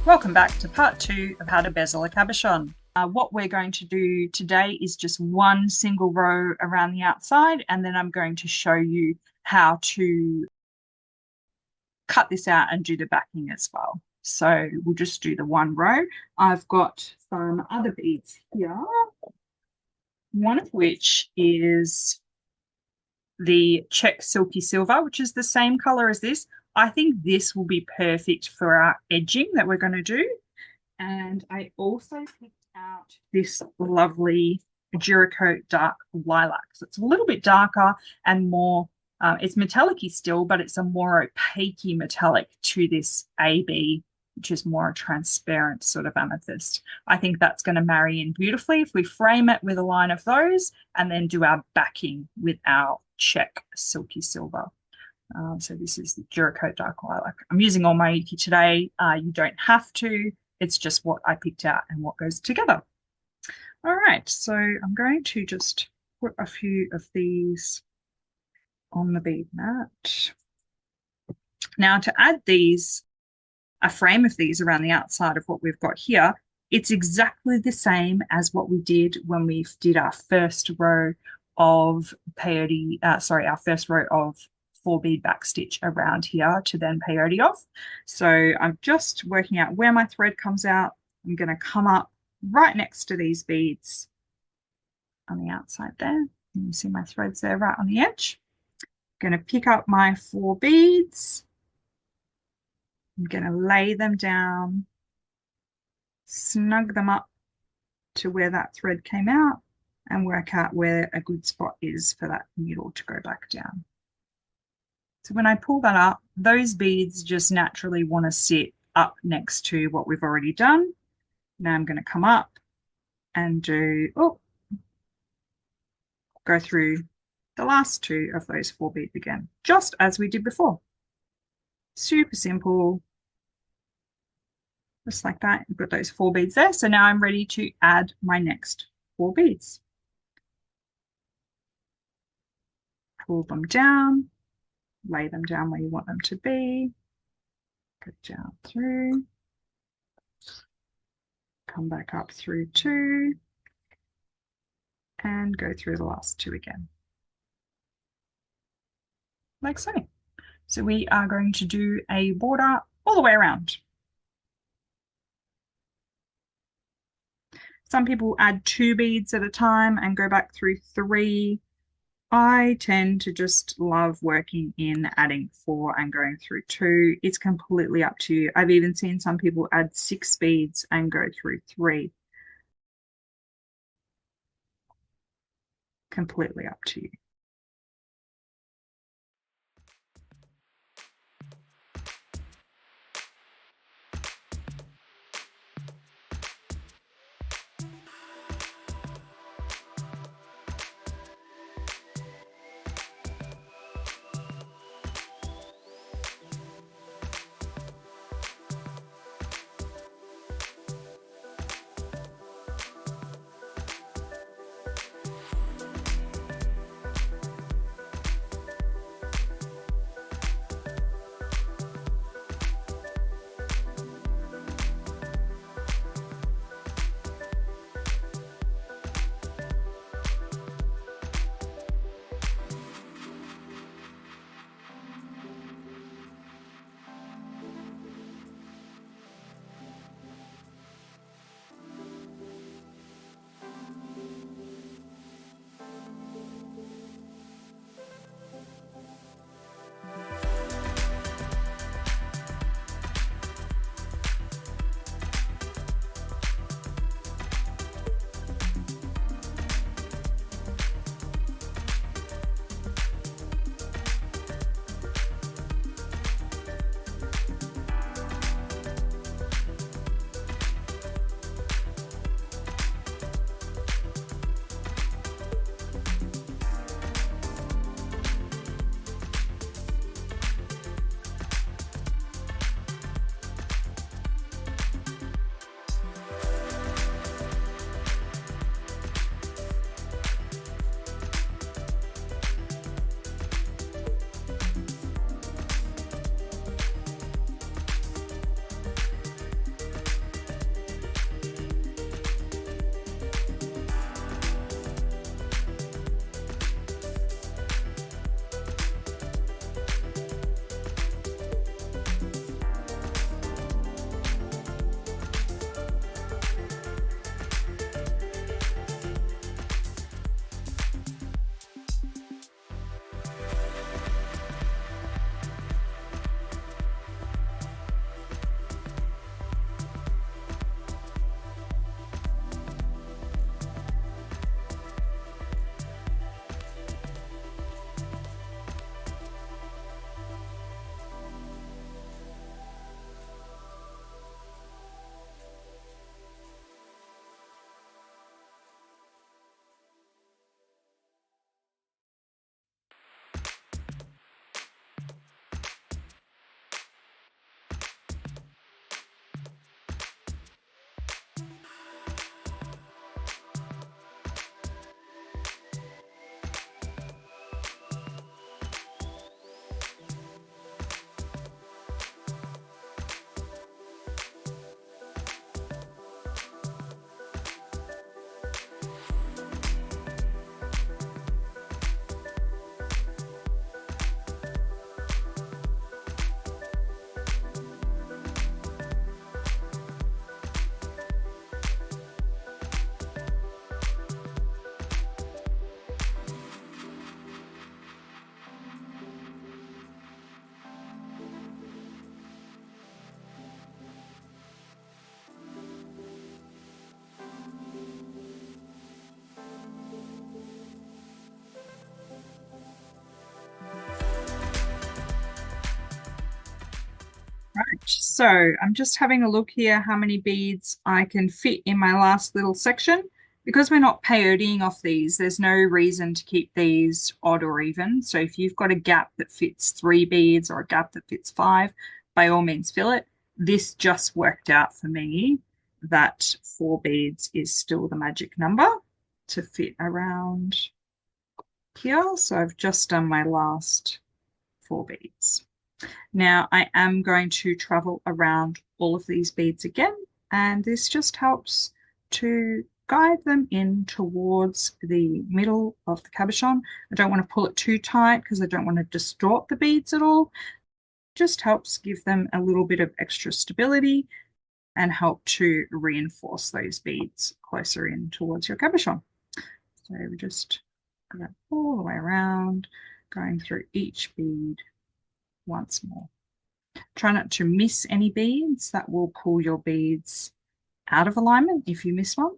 Welcome back to part 2 of how to bezel a cabochon. What we're going to do today is just one single row around the outside, and then I'm going to show you how to cut this out and do the backing as well. So we'll just do the one row. I've got some other beads here, one of which is the Czech Silky Silver, which is the same color as this. I think this will be perfect for our edging that we're going to do. And I also picked out this lovely Duracoat dark lilac. So it's a little bit darker and more, it's metallic-y still, but it's a more opaque metallic to this AB, which is more a transparent sort of amethyst. I think that's going to marry in beautifully if we frame it with a line of those and then do our backing with our Czech Silky Silver. So this is the Duracoat dark lilac. I'm using all Miyuki today. You don't have to. It's just what I picked out and what goes together. All right, so I'm going to just put a few of these on the bead mat. Now to add these, a frame of these around the outside of what we've got here, it's exactly the same as what we did when we did our first row of peyote, our first row of 4-bead back stitch around here to then peyote off. So I'm just working out where my thread comes out. I'm going to come up right next to these beads on the outside there. You can see my threads there right on the edge. I'm going to pick up my 4 beads. I'm going to lay them down, snug them up to where that thread came out, and work out where a good spot is for that needle to go back down. So when I pull that up, those beads just naturally want to sit up next to what we've already done. Now I'm going to come up and go through the last 2 of those 4 beads again, just as we did before. Super simple. Just like that, you've got those 4 beads there. So now I'm ready to add my next 4 beads. Pull them down. Lay them down where you want them to be. Go down through. Come back up through 2. And go through the last 2 again. Like so. So we are going to do a border all the way around. Some people add 2 beads at a time and go back through 3. I tend to just love working in adding 4 and going through 2. It's completely up to you. I've even seen some people add 6 beads and go through 3. Completely up to you. Right, so I'm just having a look here how many beads I can fit in my last little section. Because we're not peyoteing off these, there's no reason to keep these odd or even. So if you've got a gap that fits 3 beads or a gap that fits 5, by all means fill it. This just worked out for me that 4 beads is still the magic number to fit around here. So I've just done my last 4 beads. Now I am going to travel around all of these beads again, and this just helps to guide them in towards the middle of the cabochon. I don't want to pull it too tight because I don't want to distort the beads at all. It just helps give them a little bit of extra stability and help to reinforce those beads closer in towards your cabochon. So we just go all the way around, going through each bead once more. Try not to miss any beads. That will pull your beads out of alignment if you miss one.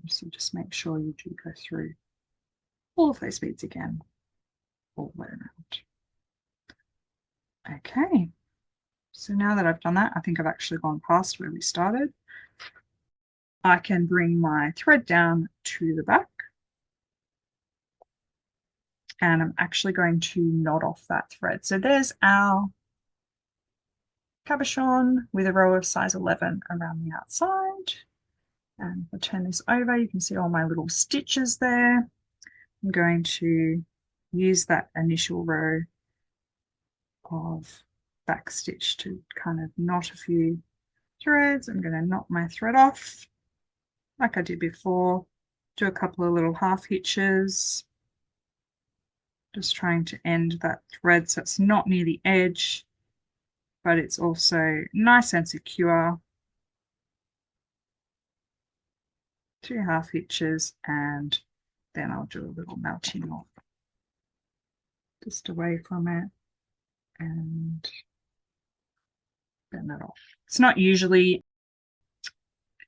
So just make sure you do go through all of those beads again, all the way around. Okay, so now that I've done that, I think I've actually gone past where we started. I can bring my thread down to the back, and I'm actually going to knot off that thread. So there's our cabochon with a row of size 11 around the outside. And if I turn this over, you can see all my little stitches there. I'm going to use that initial row of back stitch to kind of knot a few threads. I'm going to knot my thread off like I did before, do a couple of little half hitches, just trying to end that thread so it's not near the edge, but it's also nice and secure. 2 half hitches, and then I'll do a little melting off just away from it and bend that off. It's not usually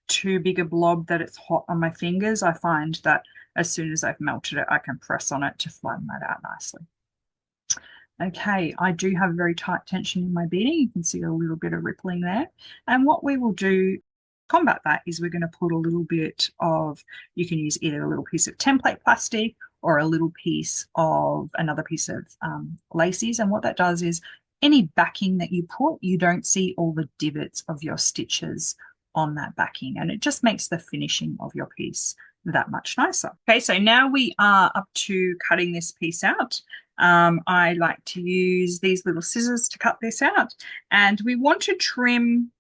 too big a blob that it's hot on my fingers. I find that as soon as I've melted it, I can press on it to flatten that out nicely. Okay, I do have very tight tension in my beading. You can see a little bit of rippling there. And what we will do to combat that is we're going to put a little bit of, you can use either a little piece of template plastic or a little piece of another piece of laces. And what that does is any backing that you put, you don't see all the divots of your stitches on that backing. And it just makes the finishing of your piece that much nicer. Okay, so now we are up to cutting this piece out. I like to use these little scissors to cut this out, and we want to trim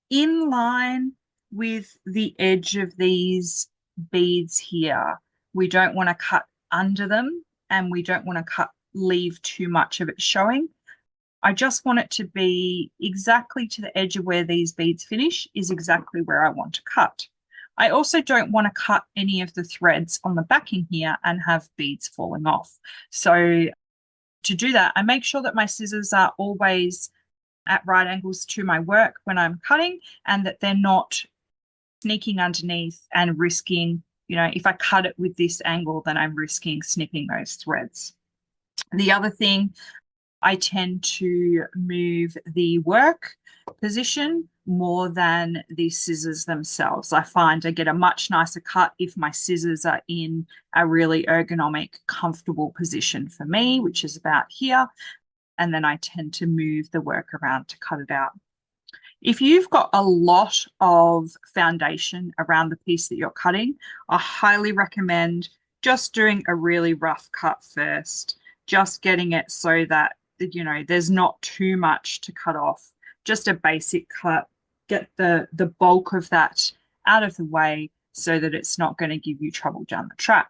in line with the edge of these beads here. We don't want to cut under them, and we don't want to leave too much of it showing. I just want it to be exactly to the edge of where these beads finish is exactly where I want to cut. I also don't want to cut any of the threads on the backing here and have beads falling off. So to do that, I make sure that my scissors are always at right angles to my work when I'm cutting, and that they're not sneaking underneath and risking, if I cut it with this angle, then I'm risking snipping those threads. The other thing, I tend to move the work position more than the scissors themselves. I find I get a much nicer cut if my scissors are in a really ergonomic, comfortable position for me, which is about here. And then I tend to move the work around to cut it out. If you've got a lot of foundation around the piece that you're cutting, I highly recommend just doing a really rough cut first, just getting it so that, there's not too much to cut off. Just a basic cut, get the bulk of that out of the way so that it's not going to give you trouble down the track.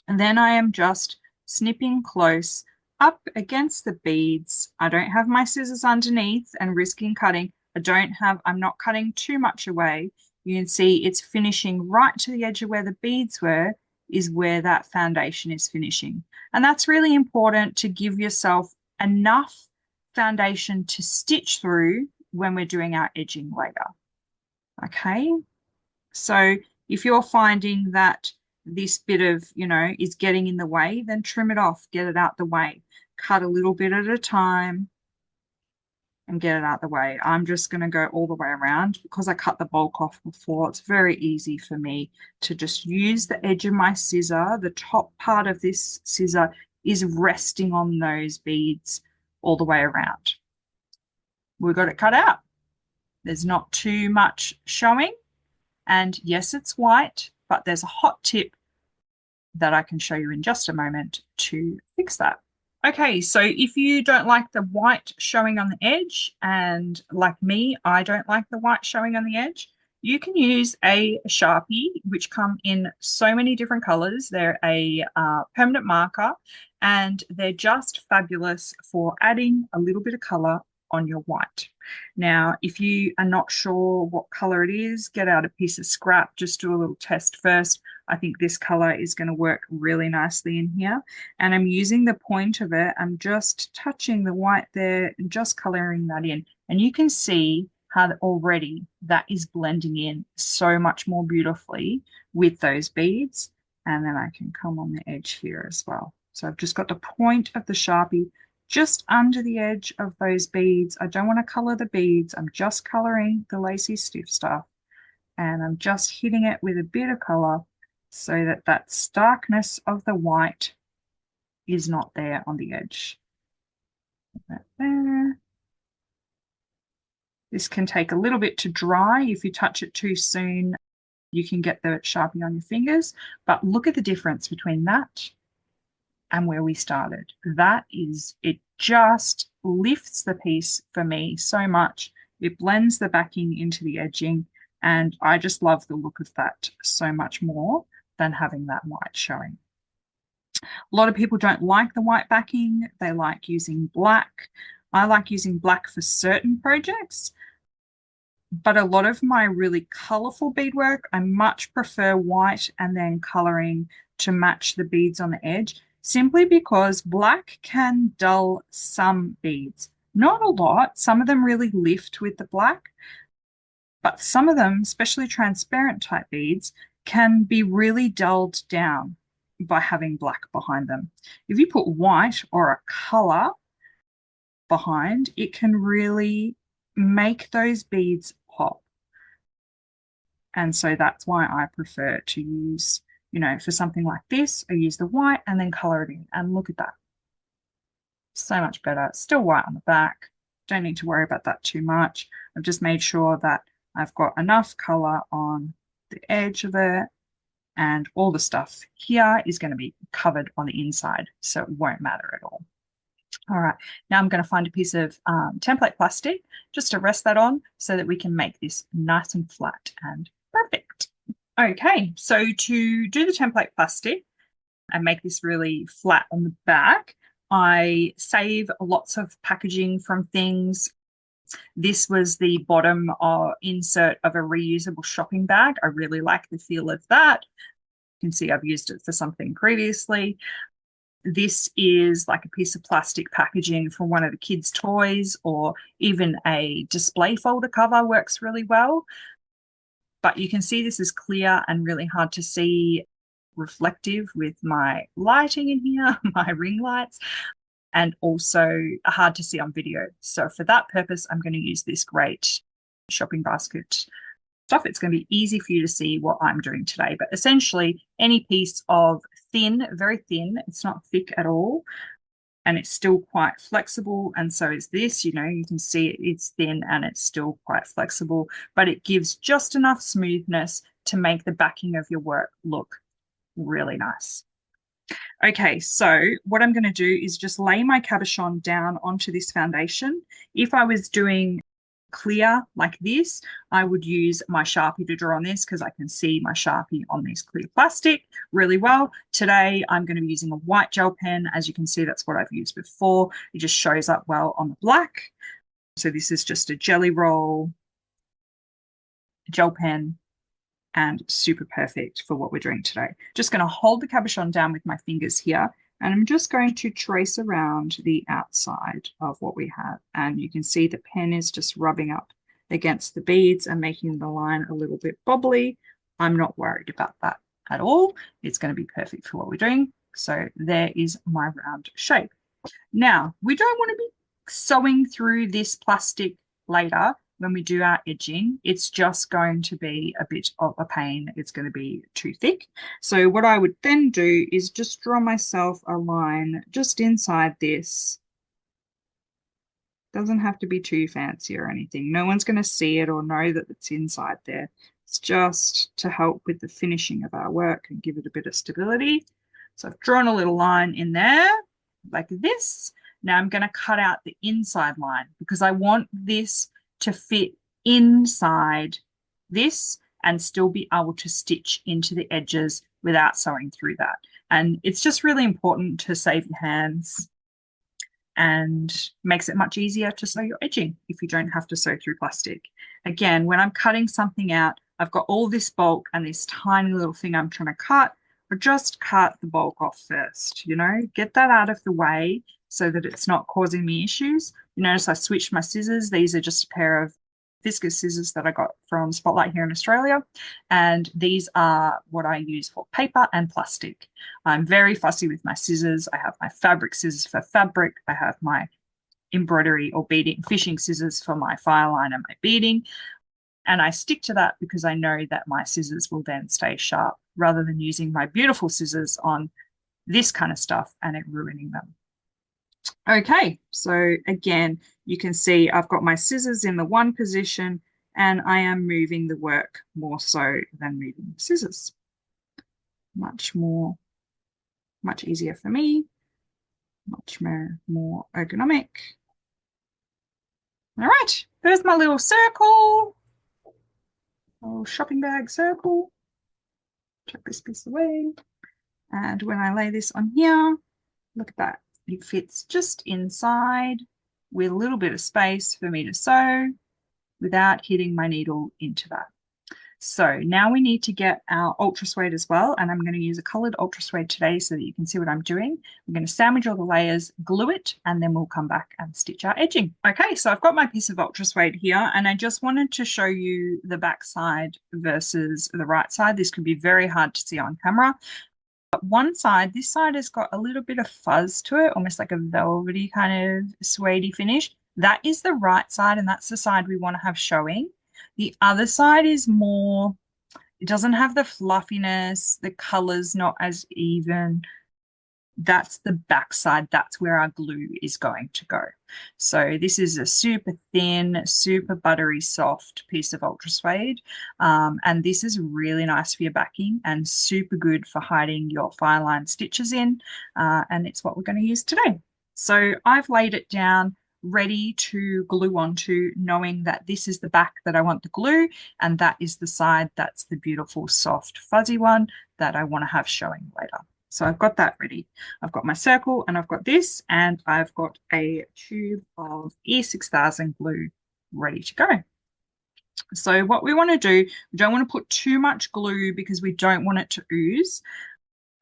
And then I am just snipping close up against the beads. I don't have my scissors underneath and risking cutting. I'm not cutting too much away. You can see it's finishing right to the edge of where the beads were, is where that foundation is finishing. And that's really important to give yourself enough foundation to stitch through when we're doing our edging later. Okay, so if you're finding that this bit of, is getting in the way, then trim it off, get it out the way. Cut a little bit at a time and get it out of the way. I'm just going to go all the way around because I cut the bulk off before. It's very easy for me to just use the edge of my scissor. The top part of this scissor is resting on those beads all the way around. We've got it cut out. There's not too much showing. And yes, it's white, but there's a hot tip that I can show you in just a moment to fix that. Okay, so if you don't like the white showing on the edge, and like me, I don't like the white showing on the edge, you can use a Sharpie, which come in so many different colors. They're a permanent marker, and they're just fabulous for adding a little bit of color on your white. Now, if you are not sure what color it is, get out a piece of scrap, just do a little test first. I think this color is going to work really nicely in here. And I'm using the point of it. I'm just touching the white there and just coloring that in. And you can see how already that is blending in so much more beautifully with those beads. And then I can come on the edge here as well. So I've just got the point of the Sharpie just under the edge of those beads. I don't want to color the beads. I'm just coloring the lacy stiff stuff. And I'm just hitting it with a bit of color so that that starkness of the white is not there on the edge. That there. This can take a little bit to dry. If you touch it too soon, you can get the Sharpie on your fingers. But look at the difference between that and where we started. That is, it just lifts the piece for me so much. It blends the backing into the edging, and I just love the look of that so much more than having that white showing. A lot of people don't like the white backing. They like using black. I like using black for certain projects, but a lot of my really colorful beadwork, I much prefer white and then coloring to match the beads on the edge, simply because black can dull some beads. Not a lot. Some of them really lift with the black, but some of them, especially transparent type beads, can be really dulled down by having black behind them. If you put white or a color behind, it can really make those beads pop. And so that's why I prefer to use, for something like this, I use the white and then color it in. And look at that. So much better. It's still white on the back. Don't need to worry about that too much. I've just made sure that I've got enough color on the edge of it, and all the stuff here is going to be covered on the inside, so it won't matter at all. All right, now I'm going to find a piece of template plastic just to rest that on so that we can make this nice and flat and perfect. Okay, so to do the template plastic and make this really flat on the back, I save lots of packaging from things. This was the bottom insert of a reusable shopping bag. I really like the feel of that. You can see I've used it for something previously. This is like a piece of plastic packaging from one of the kids' toys, or even a display folder cover works really well. But you can see this is clear and really hard to see, reflective with my lighting in here, my ring lights, and also hard to see on video. So for that purpose, I'm going to use this great shopping basket stuff. It's going to be easy for you to see what I'm doing today. But essentially, any piece of thin, very thin, it's not thick at all, and it's still quite flexible. And so is this, you can see it's thin and it's still quite flexible, but it gives just enough smoothness to make the backing of your work look really nice. Okay, so what I'm going to do is just lay my cabochon down onto this foundation. If I was doing clear like this, I would use my Sharpie to draw on this because I can see my Sharpie on this clear plastic really well. Today, I'm going to be using a white gel pen. As you can see, that's what I've used before. It just shows up well on the black. So this is just a jelly roll gel pen, and super perfect for what we're doing today. Just going to hold the cabochon down with my fingers here, and I'm just going to trace around the outside of what we have. And you can see the pen is just rubbing up against the beads and making the line a little bit bobbly. I'm not worried about that at all. It's going to be perfect for what we're doing. So there is my round shape. Now, we don't want to be sewing through this plastic later when we do our edging, it's just going to be a bit of a pain. It's going to be too thick. So what I would then do is just draw myself a line just inside this. Doesn't have to be too fancy or anything. No one's going to see it or know that it's inside there. It's just to help with the finishing of our work and give it a bit of stability. So I've drawn a little line in there like this. Now I'm going to cut out the inside line because I want this to fit inside this and still be able to stitch into the edges without sewing through that. And it's just really important to save your hands and makes it much easier to sew your edging if you don't have to sew through plastic. Again, when I'm cutting something out, I've got all this bulk and this tiny little thing I'm trying to cut, or just cut the bulk off first, you know, get that out of the way so that it's not causing me issues. You notice I switched my scissors. These are just a pair of viscose scissors that I got from Spotlight here in Australia. And these are what I use for paper and plastic. I'm very fussy with my scissors. I have my fabric scissors for fabric. I have my embroidery or beading fishing scissors for my file line and my beading. And I stick to that because I know that my scissors will then stay sharp rather than using my beautiful scissors on this kind of stuff and it ruining them. Okay, so again, you can see I've got my scissors in the one position and I am moving the work more so than moving the scissors. Much easier for me, much more ergonomic. All right, there's my little circle, little shopping bag circle. Chuck this piece away. And when I lay this on here, look at that. It fits just inside with a little bit of space for me to sew without hitting my needle into that. So now we need to get our ultra suede as well, and I'm going to use a colored ultra suede today so that you can see what I'm doing. I'm going to sandwich all the layers, glue it, and then we'll come back and stitch our edging. Okay, so I've got my piece of ultra suede here, and I just wanted to show you the back side versus the right side. This could be very hard to see on camera. But one side, this side has got a little bit of fuzz to it, almost like a velvety kind of suede finish. That is the right side, and that's the side we want to have showing. The other side is more, it doesn't have the fluffiness, the color's not as even. That's the back side. That's where our glue is going to go. So this is a super thin, super buttery soft piece of ultra suede. And this is really nice for your backing and super good for hiding your fine line stitches in. And it's what we're going to use today. So I've laid it down ready to glue onto, knowing that this is the back that I want the glue and that is the side that's the beautiful soft fuzzy one that I want to have showing later. So I've got that ready. I've got my circle and I've got this, and I've got a tube of E6000 glue ready to go. So what we want to do, we don't want to put too much glue because we don't want it to ooze.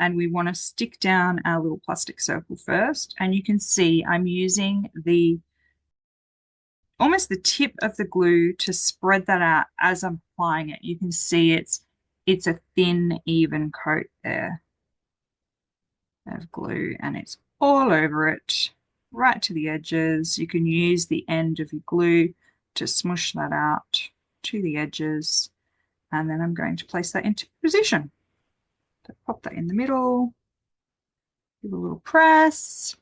And we want to stick down our little plastic circle first. And you can see I'm using almost the tip of the glue to spread that out as I'm applying it. You can see it's a thin, even coat there of glue, and it's all over it, right to the edges. You can use the end of your glue to smush that out to the edges, and then I'm going to place that into position. So pop that in the middle, give a little press.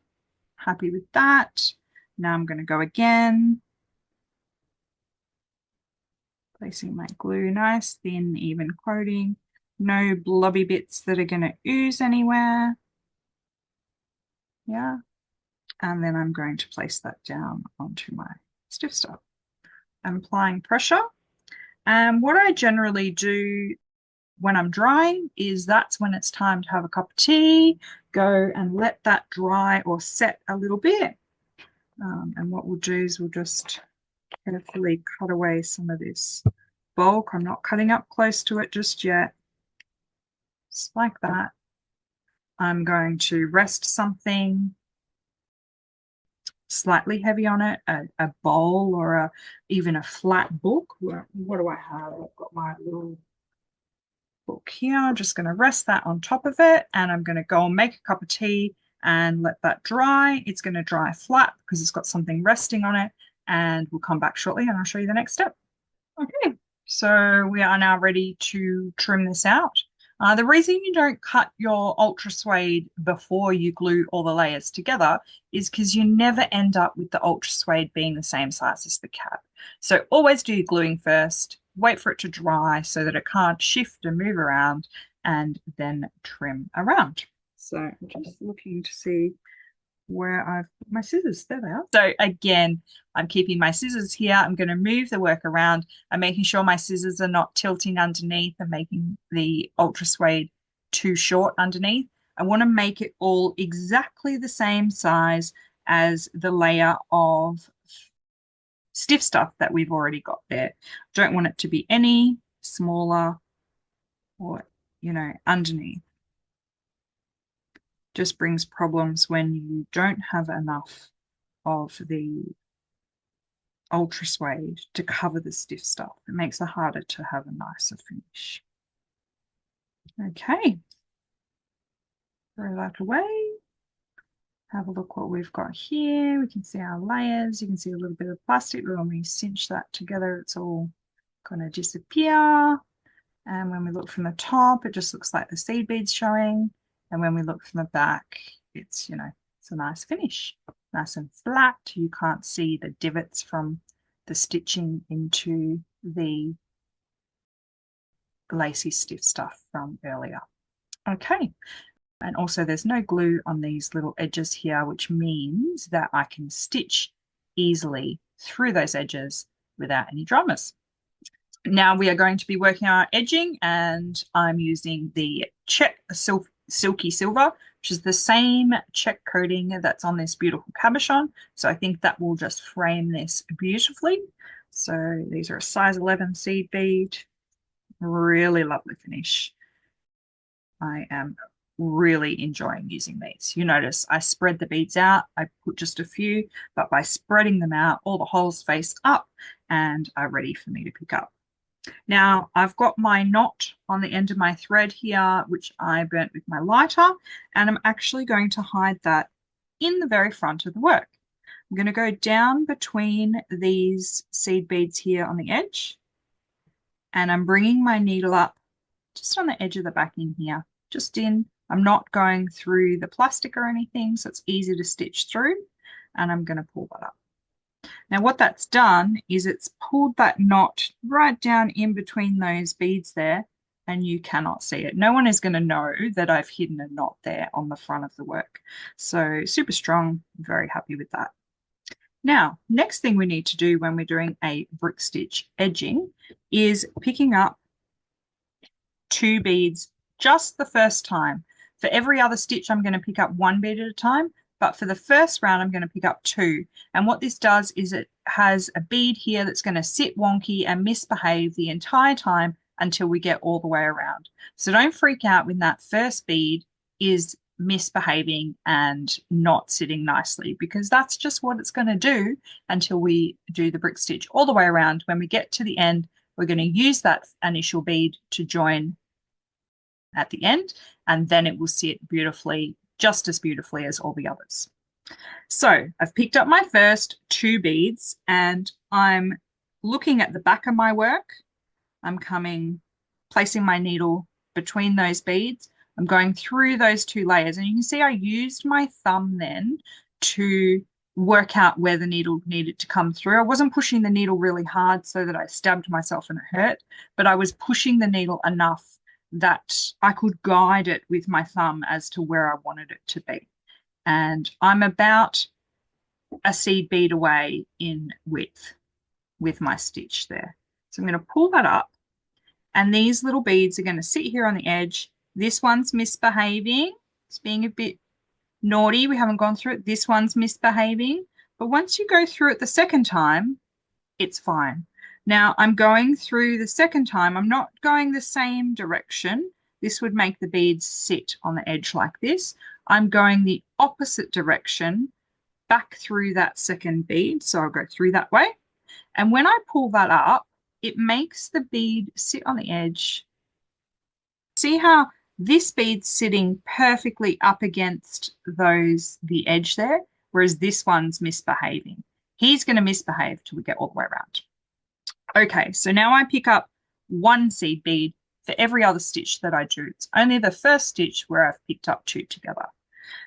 Happy with that. Now I'm going to go again, placing my glue, nice, thin, even coating, no blobby bits that are going to ooze anywhere. Yeah, and then I'm going to place that down onto my stiff stuff. I'm applying pressure. And what I generally do when I'm drying is that's when it's time to have a cup of tea, go and let that dry or set a little bit. And what we'll do is we'll just carefully cut away some of this bulk. I'm not cutting up close to it just yet. Just like that. I'm going to rest something slightly heavy on it, a bowl or even a flat book. What do I have? I've got my little book here. I'm just going to rest that on top of it, and I'm going to go and make a cup of tea and let that dry. It's going to dry flat because it's got something resting on it, and we'll come back shortly and I'll show you the next step. Okay, so we are now ready to trim this out. The reason you don't cut your ultra suede before you glue all the layers together is because you never end up with the ultra suede being the same size as the cap. So always do your gluing first, wait for it to dry so that it can't shift and move around, and then trim around. So I'm just looking to see where I've put my scissors. There they are. So again, I'm keeping my scissors here. I'm going to move the work around. I'm making sure my scissors are not tilting underneath and making the ultra suede too short underneath. I want to make it all exactly the same size as the layer of stiff stuff that we've already got there. Don't want it to be any smaller or, you know, underneath. Just brings problems when you don't have enough of the ultra suede to cover the stiff stuff. It makes it harder to have a nicer finish. Okay, throw that away. Have a look what we've got here. We can see our layers. You can see a little bit of plastic, but when we cinch that together, it's all going to disappear. And when we look from the top, it just looks like the seed beads showing. And when we look from the back, it's, you know, it's a nice finish. Nice and flat. You can't see the divots from the stitching into the lacy stiff stuff from earlier. Okay. And also there's no glue on these little edges here, which means that I can stitch easily through those edges without any dramas. Now we are going to be working on our edging, and I'm using the Czech Silky Silver, which is the same Czech coating that's on this beautiful cabochon. So I think that will just frame this beautifully. So these are a size 11 seed bead. Really lovely finish. I am really enjoying using these. You notice I spread the beads out. I put just a few, but by spreading them out, all the holes face up and are ready for me to pick up. Now I've got my knot on the end of my thread here, which I burnt with my lighter, and I'm actually going to hide that in the very front of the work. I'm going to go down between these seed beads here on the edge, and I'm bringing my needle up just on the edge of the backing here, just in. I'm not going through the plastic or anything, so it's easy to stitch through, and I'm going to pull that up. Now what that's done is it's pulled that knot right down in between those beads there, and you cannot see it. No one is going to know that I've hidden a knot there on the front of the work. So super strong, very happy with that. Now, next thing we need to do when we're doing a brick stitch edging is picking up 2 beads just the first time. For every other stitch, I'm going to pick up 1 bead at a time. But for the first round, I'm going to pick up 2. And what this does is it has a bead here that's going to sit wonky and misbehave the entire time until we get all the way around. So don't freak out when that first bead is misbehaving and not sitting nicely, because that's just what it's going to do until we do the brick stitch all the way around. When we get to the end, we're going to use that initial bead to join at the end, and then it will sit beautifully, just as beautifully as all the others. So I've picked up my first 2 beads, and I'm looking at the back of my work. I'm placing my needle between those beads. I'm going through those 2 layers, and you can see I used my thumb then to work out where the needle needed to come through. I wasn't pushing the needle really hard so that I stabbed myself and it hurt, but I was pushing the needle enough that I could guide it with my thumb as to where I wanted it to be. And I'm about a seed bead away in width with my stitch there. So I'm going to pull that up, and these little beads are going to sit here on the edge. This one's misbehaving. It's being a bit naughty. We haven't gone through it. This one's misbehaving. But once you go through it the second time, it's fine. Now I'm going through the second time. I'm not going the same direction. This would make the beads sit on the edge like this. I'm going the opposite direction back through that second bead. So I'll go through that way. And when I pull that up, it makes the bead sit on the edge. See how This bead's sitting perfectly up against the edge there, whereas this one's misbehaving. He's going to misbehave till we get all the way around. Okay, so now I pick up one seed bead for every other stitch that I do. It's only the first stitch where I've picked up two together.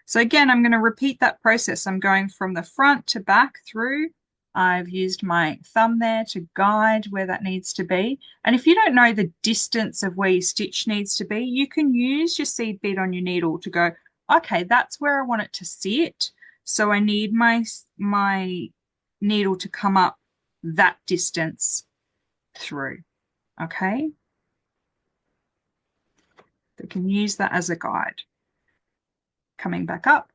So again, I'm going to repeat that process. I'm going from the front to back through. I've used my thumb there to guide where that needs to be. And if you don't know the distance of where your stitch needs to be, you can use your seed bead on your needle to go, okay, that's where I want it to sit. So I need my needle to come up that distance through. Okay. They can use that as a guide. Coming back up,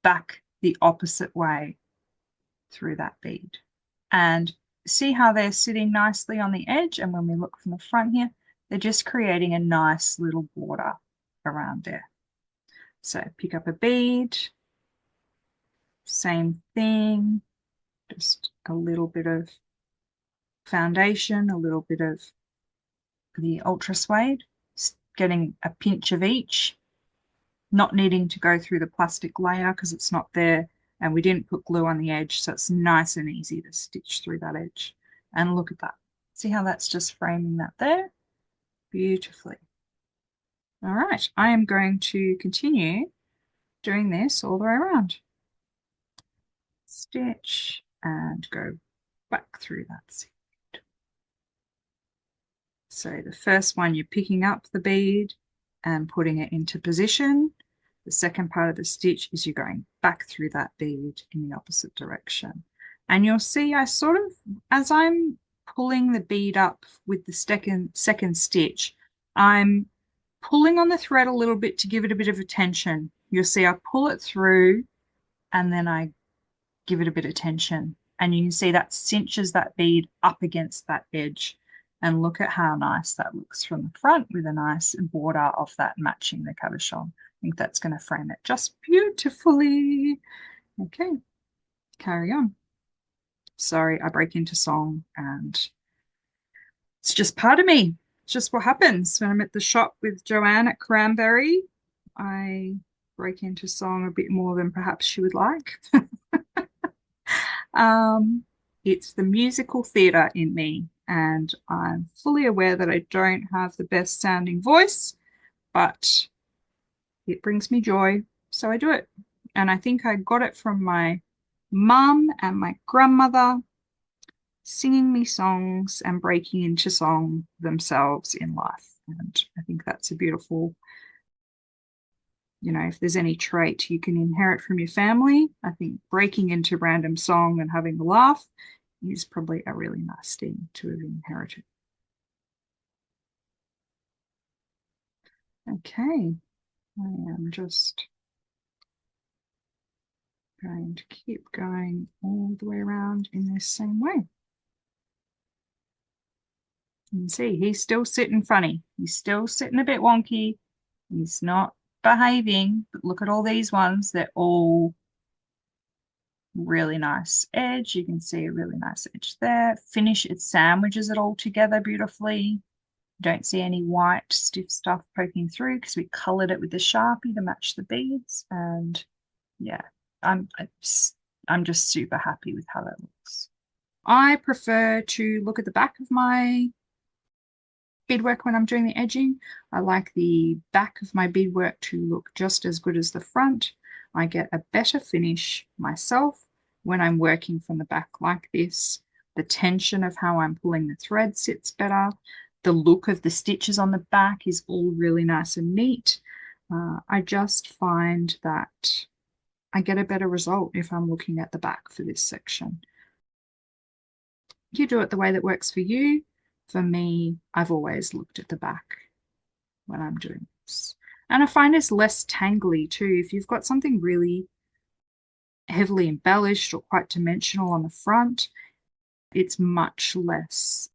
back the opposite way through that bead. And see how they're sitting nicely on the edge, and when we look from the front here, they're just creating a nice little border around there. So pick up a bead, same thing, just a little bit of foundation, a little bit of the ultra suede, getting a pinch of each, not needing to go through the plastic layer because it's not there, and we didn't put glue on the edge, so it's nice and easy to stitch through that edge. And look at that. See how that's just framing that there? Beautifully. All right, I am going to continue doing this all the way around. Stitch and go back through that seed. So the first one, you're picking up the bead and putting it into position. The second part of the stitch is you're going back through that bead in the opposite direction. And you'll see I sort of, as I'm pulling the bead up with the second stitch, I'm pulling on the thread a little bit to give it a bit of a tension. You'll see I pull it through and then I give it a bit of tension. And you can see that cinches that bead up against that edge. And look at how nice that looks from the front with a nice border of that matching the cabochon. I think that's going to frame it just beautifully. Okay, carry on. Sorry, I break into song and it's just part of me. It's just what happens when I'm at the shop with Joanne at Cranberry. I break into song a bit more than perhaps she would like. It's the musical theatre in me, and I'm fully aware that I don't have the best sounding voice, but it brings me joy, so I do it. And I think I got it from my mum and my grandmother singing me songs and breaking into song themselves in life. And I think that's a beautiful, if there's any trait you can inherit from your family, I think breaking into random song and having a laugh is probably a really nice thing to have inherited. Okay, I am just going to keep going all the way around in this same way. You can see he's still sitting funny. He's still sitting a bit wonky. He's not behaving, but look at all these ones. They're all really nice edge. You can see a really nice edge there. Finish, it sandwiches it all together beautifully. Don't see any white stiff stuff poking through because we colored it with the Sharpie to match the beads. And yeah, I'm just super happy with how that looks. I prefer to look at the back of my beadwork when I'm doing the edging. I like the back of my beadwork to look just as good as the front. I get a better finish myself when I'm working from the back like this. The tension of how I'm pulling the thread sits better. The look of the stitches on the back is all really nice and neat. I just find that I get a better result if I'm looking at the back for this section. You do it the way that works for you. For me, I've always looked at the back when I'm doing this. And I find it's less tangly too. If you've got something really heavily embellished or quite dimensional on the front, it's much less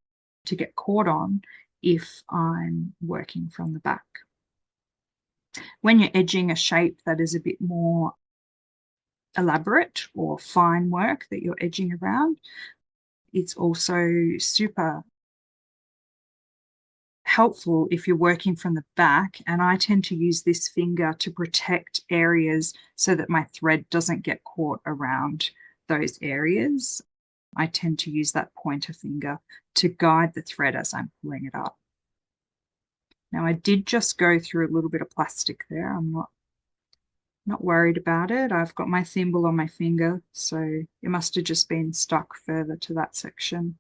to get caught on if I'm working from the back. When you're edging a shape that is a bit more elaborate or fine work that you're edging around, it's also super helpful if you're working from the back, and I tend to use this finger to protect areas so that my thread doesn't get caught around those areas. I tend to use that pointer finger to guide the thread as I'm pulling it up. Now I did just go through a little bit of plastic there. I'm not worried about it. I've got my thimble on my finger, so it must have just been stuck further to that section.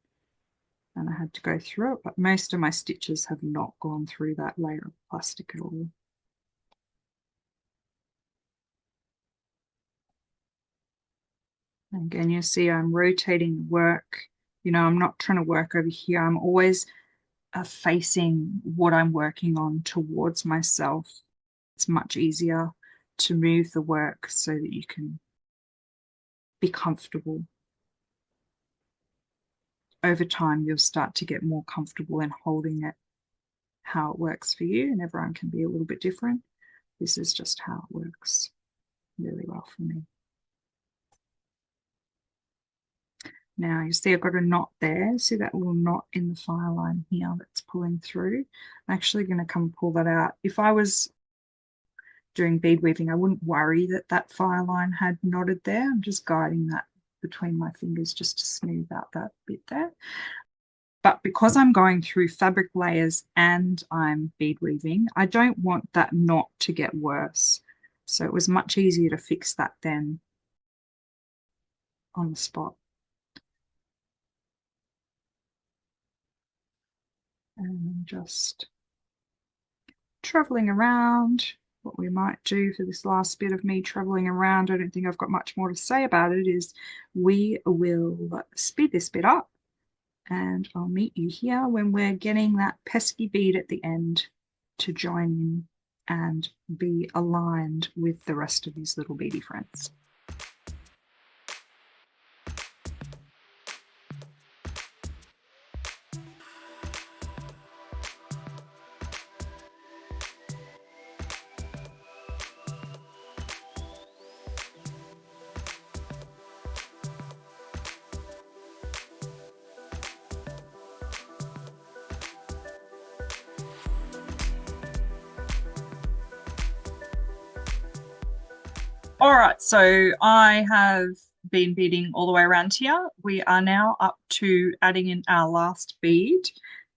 And I had to go through it, but most of my stitches have not gone through that layer of plastic at all. And again, you see I'm rotating the work. You know, I'm not trying to work over here. I'm always facing what I'm working on towards myself. It's much easier to move the work so that you can be comfortable. Over time, you'll start to get more comfortable in holding it how it works for you, and everyone can be a little bit different. This is just how it works really well for me. Now you see I've got a knot there. See that little knot in the file line here that's pulling through? I'm actually going to come pull that out. If I was doing bead weaving, I wouldn't worry that that file line had knotted there. I'm just guiding that between my fingers just to smooth out that bit there. But because I'm going through fabric layers and I'm bead weaving, I don't want that knot to get worse. So it was much easier to fix that then on the spot. And just traveling around. What we might do for this last bit of me traveling around, I don't think I've got much more to say about it, is we will speed this bit up and I'll meet you here when we're getting that pesky bead at the end to join in and be aligned with the rest of these little beady friends. All right, so I have been beading all the way around here. We are now up to adding in our last bead,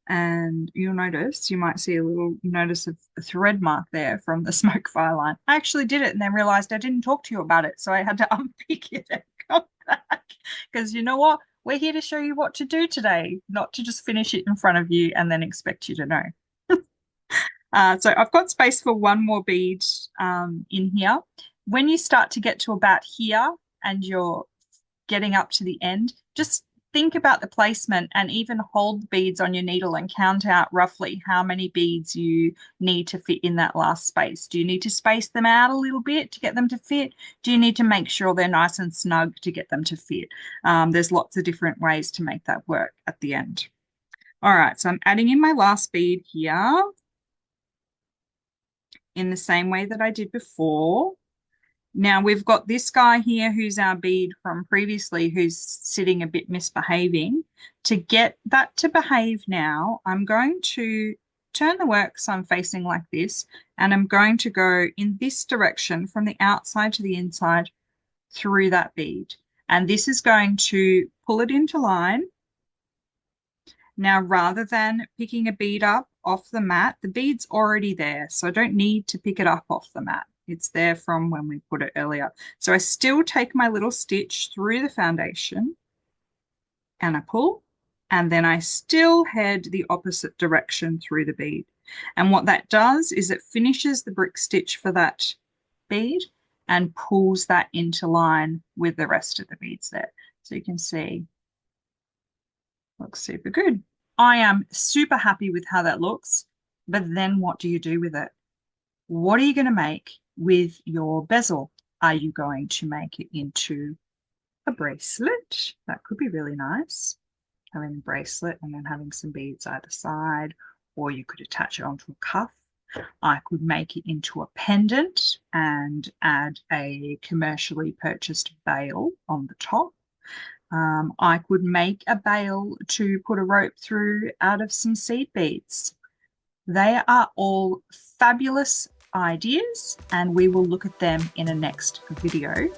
and you'll notice, you might see a little notice of a thread mark there from the smoke fire line. I actually did it and then realized I didn't talk to you about it, so I had to unpick it and come back. Because you know what? We're here to show you what to do today, not to just finish it in front of you and then expect you to know. So I've got space for one more bead in here. When you start to get to about here and you're getting up to the end, just think about the placement and even hold the beads on your needle and count out roughly how many beads you need to fit in that last space. Do you need to space them out a little bit to get them to fit? Do you need to make sure they're nice and snug to get them to fit? There's lots of different ways to make that work at the end. All right, so I'm adding in my last bead here in the same way that I did before. Now we've got this guy here who's our bead from previously who's sitting a bit misbehaving. To get that to behave now, I'm going to turn the work so I'm facing like this, and I'm going to go in this direction from the outside to the inside through that bead. And this is going to pull it into line. Now, rather than picking a bead up off the mat, the bead's already there, so I don't need to pick it up off the mat. It's there from when we put it earlier. So I still take my little stitch through the foundation and I pull, and then I still head the opposite direction through the bead. And what that does is it finishes the brick stitch for that bead and pulls that into line with the rest of the beads there. So you can see, looks super good. I am super happy with how that looks, but then what do you do with it? What are you going to make with your bezel? Are you going to make it into a bracelet? That could be really nice. Having a bracelet and then having some beads either side, or you could attach it onto a cuff. I could make it into a pendant and add a commercially purchased bail on the top. I could make a bail to put a rope through out of some seed beads. They are all fabulous ideas, and we will look at them in a next video.